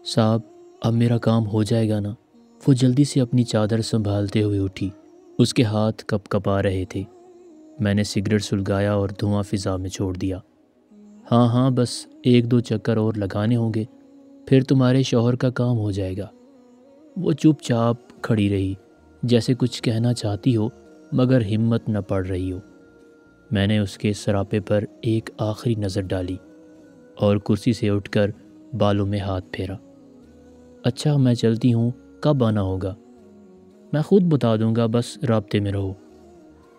صاحب اب میرا کام ہو جائے گا نا؟ وہ جلدی سے اپنی چادر سنبھالتے ہوئے اٹھی۔ اس کے ہاتھ کپ کپا رہے تھے۔ میں نے سگریٹ سلگایا اور دھواں فضا میں چھوڑ دیا۔ ہاں ہاں، بس 1-2 چکر اور لگانے ہوں گے، پھر تمہارے شوہر کا کام ہو جائے گا۔ وہ چپ چاپ کھڑی رہی، جیسے کچھ کہنا چاہتی ہو مگر ہمت نہ پڑ رہی ہو۔ میں نے اس کے سراپے پر ایک آخری نظر ڈالی اور کرسی سے اٹھ کر بالوں میں ہاتھ پھیرا۔ اچھا میں چلتی ہوں، کب آنا ہوگا؟ میں خود بتا دوں گا، بس رابطے میں رہو۔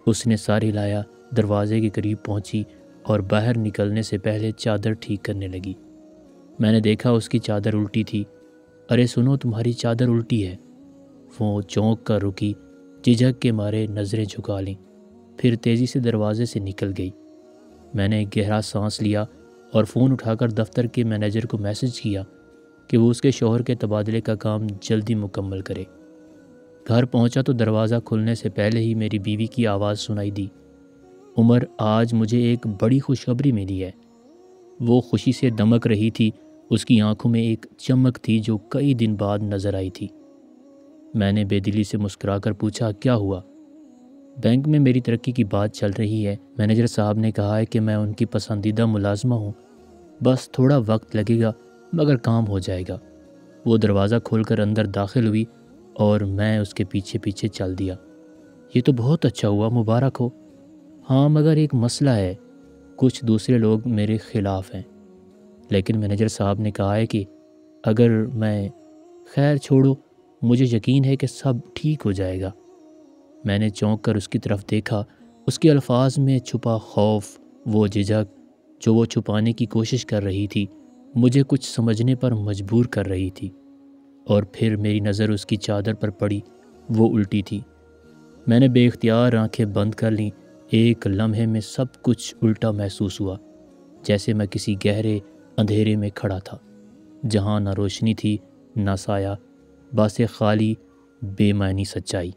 اس نے سر ہلایا، دروازے کے قریب پہنچی اور باہر نکلنے سے پہلے چادر ٹھیک کرنے لگی۔ میں نے دیکھا اس کی چادر الٹی تھی۔ ارے سنو، تمہاری چادر الٹی ہے۔ وہ چونک کر رکی، جھجک کے مارے نظریں جھکا لیں، پھر تیزی سے دروازے سے نکل گئی۔ میں نے گہرا سانس لیا اور فون اٹھا کر دفتر کے مینیجر کو میسج کیا کہ وہ اس کے شوہر کے تبادلے کا کام جلدی مکمل کرے۔ گھر پہنچا تو دروازہ کھلنے سے پہلے ہی میری بیوی کی آواز سنائی دی، عمر آج مجھے ایک بڑی خوشخبری ملی ہے۔ وہ خوشی سے دمک رہی تھی، اس کی آنکھوں میں ایک چمک تھی جو کئی دن بعد نظر آئی تھی۔ میں نے بے دلی سے مسکرا کر پوچھا، کیا ہوا؟ بینک میں میری ترقی کی بات چل رہی ہے۔ مینیجر صاحب نے کہا ہے کہ میں ان کی پسندیدہ ملازمہ ہوں، بس تھوڑا وقت لگے گا مگر کام ہو جائے گا۔ وہ دروازہ کھول کر اندر داخل ہوئی اور میں اس کے پیچھے پیچھے چل دیا۔ یہ تو بہت اچھا ہوا، مبارک ہو۔ ہاں مگر ایک مسئلہ ہے، کچھ دوسرے لوگ میرے خلاف ہیں، لیکن مینیجر صاحب نے کہا ہے کہ اگر میں… خیر چھوڑو، مجھے یقین ہے کہ سب ٹھیک ہو جائے گا۔ میں نے چونک کر اس کی طرف دیکھا، اس کے الفاظ میں چھپا خوف، وہ جھجک جو وہ چھپانے کی کوشش کر رہی تھی، مجھے کچھ سمجھنے پر مجبور کر رہی تھی۔ اور پھر میری نظر اس کی چادر پر پڑی، وہ الٹی تھی۔ میں نے بے اختیار آنکھیں بند کر لیں۔ ایک لمحے میں سب کچھ الٹا محسوس ہوا، جیسے میں کسی گہرے اندھیرے میں کھڑا تھا، جہاں نہ روشنی تھی نہ سایہ، بس ایک خالی بے معنی سچائی۔